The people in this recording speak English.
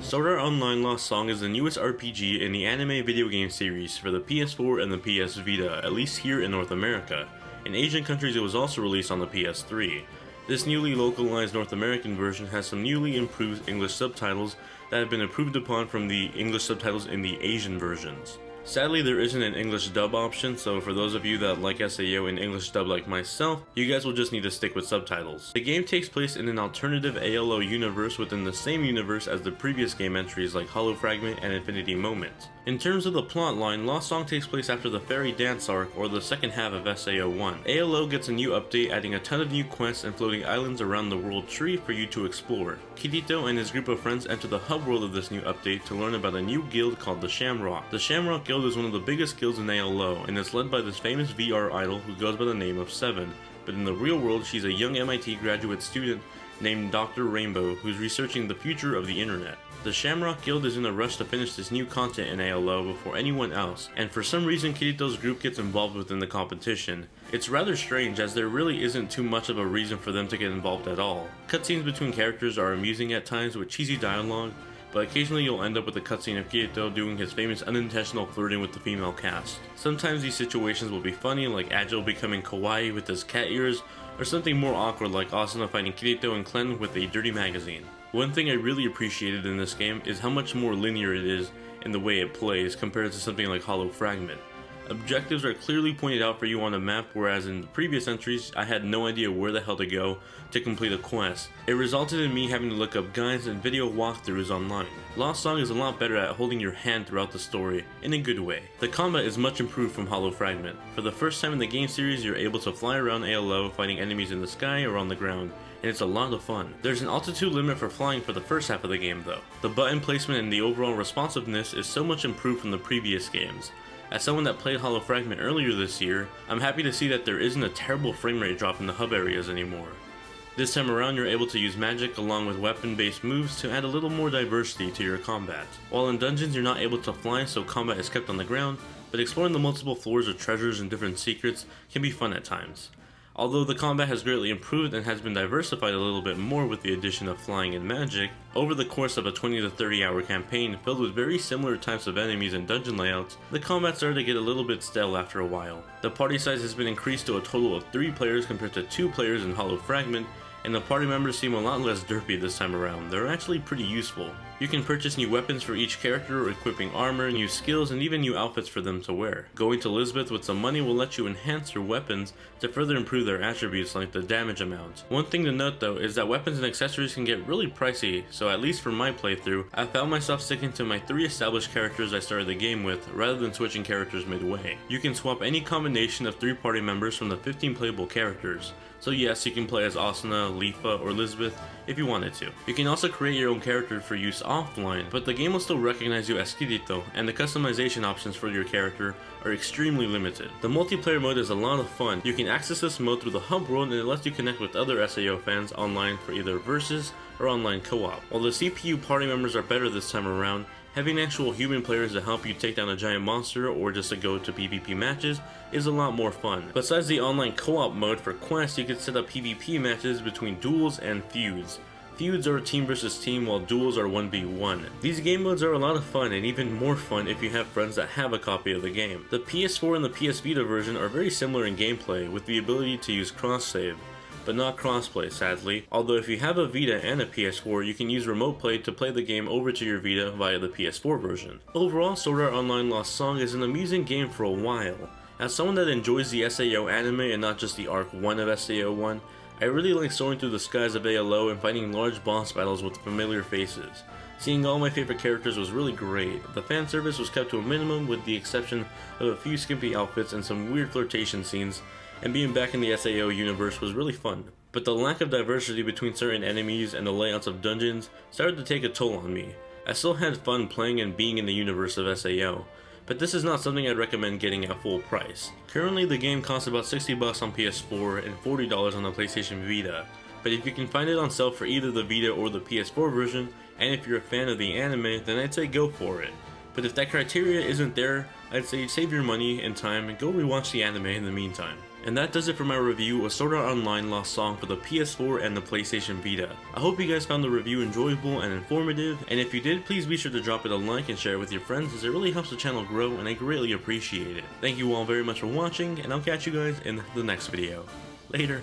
Sword Art Online Lost Song is the newest RPG in the anime video game series for the PS4 and the PS Vita, at least here in North America. In Asian countries it was also released on the PS3. This newly localized North American version has some newly improved English subtitles that have been improved upon from the English subtitles in the Asian versions. Sadly, there isn't an English dub option, so for those of you that like SAO in English dub like myself, you guys will just need to stick with subtitles. The game takes place in an alternative ALO universe within the same universe as the previous game entries like Hollow Fragment and Infinity Moment. In terms of the plotline, Lost Song takes place after the Fairy Dance arc, or the second half of SAO1. ALO gets a new update adding a ton of new quests and floating islands around the world tree for you to explore. Kirito and his group of friends enter the hub world of this new update to learn about a new guild called the Shamrock. The Shamrock Guild is one of the biggest guilds in ALO, and is led by this famous VR idol who goes by the name of Seven, but in the real world she's a young MIT graduate student named Dr. Rainbow who's researching the future of the internet. The Shamrock Guild is in a rush to finish this new content in ALO before anyone else, and for some reason Kirito's group gets involved within the competition. It's rather strange as there really isn't too much of a reason for them to get involved at all. Cutscenes between characters are amusing at times with cheesy dialogue, but occasionally you'll end up with a cutscene of Kirito doing his famous unintentional flirting with the female cast. Sometimes these situations will be funny, like Agile becoming kawaii with his cat ears, or something more awkward like Asuna fighting Kirito and Clen with a dirty magazine. One thing I really appreciated in this game is how much more linear it is in the way it plays compared to something like Hollow Fragment. Objectives are clearly pointed out for you on a map, whereas in the previous entries I had no idea where the hell to go to complete a quest. It resulted in me having to look up guides and video walkthroughs online. Lost Song is a lot better at holding your hand throughout the story, in a good way. The combat is much improved from Hollow Fragment. For the first time in the game series you're able to fly around ALO fighting enemies in the sky or on the ground, and it's a lot of fun. There's an altitude limit for flying for the first half of the game though. The button placement and the overall responsiveness is so much improved from the previous games. As someone that played Hollow Fragment earlier this year, I'm happy to see that there isn't a terrible frame rate drop in the hub areas anymore. This time around you're able to use magic along with weapon-based moves to add a little more diversity to your combat. While in dungeons you're not able to fly, so combat is kept on the ground, but exploring the multiple floors of treasures and different secrets can be fun at times. Although the combat has greatly improved and has been diversified a little bit more with the addition of flying and magic, over the course of a 20 to 30 hour campaign filled with very similar types of enemies and dungeon layouts, the combat started to get a little bit stale after a while. The party size has been increased to a total of 3 players compared to 2 players in Hollow Fragment, and the party members seem a lot less derpy this time around. They're actually pretty useful. You can purchase new weapons for each character, equipping armor, new skills, and even new outfits for them to wear. Going to Lisbeth with some money will let you enhance your weapons to further improve their attributes like the damage amount. One thing to note though is that weapons and accessories can get really pricey, so at least for my playthrough, I found myself sticking to my 3 established characters I started the game with rather than switching characters midway. You can swap any combination of 3 party members from the 15 playable characters. So yes, you can play as Asuna, Lifa, or Lisbeth if you wanted to. You can also create your own character for use offline, but the game will still recognize you as Kirito, and the customization options for your character are extremely limited. The multiplayer mode is a lot of fun. You can access this mode through the hub world, and it lets you connect with other SAO fans online for either versus or online co-op. While the CPU party members are better this time around, having actual human players to help you take down a giant monster or just to go to PvP matches is a lot more fun. Besides the online co-op mode for quests, you can set up PvP matches between duels and feuds. Feuds are team versus team while duels are 1v1. These game modes are a lot of fun, and even more fun if you have friends that have a copy of the game. The PS4 and the PS Vita version are very similar in gameplay with the ability to use cross-save, but not crossplay sadly, although if you have a Vita and a PS4 you can use remote play to play the game over to your Vita via the PS4 version. Overall, Sword Art Online Lost Song is an amusing game for a while. As someone that enjoys the SAO anime and not just the Arc 1 of SAO1, I really like soaring through the skies of ALO and fighting large boss battles with familiar faces. Seeing all my favorite characters was really great. The fan service was kept to a minimum with the exception of a few skimpy outfits and some weird flirtation scenes, and being back in the SAO universe was really fun. But the lack of diversity between certain enemies and the layouts of dungeons started to take a toll on me. I still had fun playing and being in the universe of SAO, but this is not something I'd recommend getting at full price. Currently the game costs about $60 on PS4 and $40 on the PlayStation Vita, but if you can find it on sale for either the Vita or the PS4 version, and if you're a fan of the anime, then I'd say go for it. But if that criteria isn't there, I'd say save your money and time and go rewatch the anime in the meantime. And that does it for my review of Sword Art Online Lost Song for the PS4 and the PlayStation Vita. I hope you guys found the review enjoyable and informative, and if you did, please be sure to drop it a like and share it with your friends as it really helps the channel grow and I greatly appreciate it. Thank you all very much for watching, and I'll catch you guys in the next video. Later.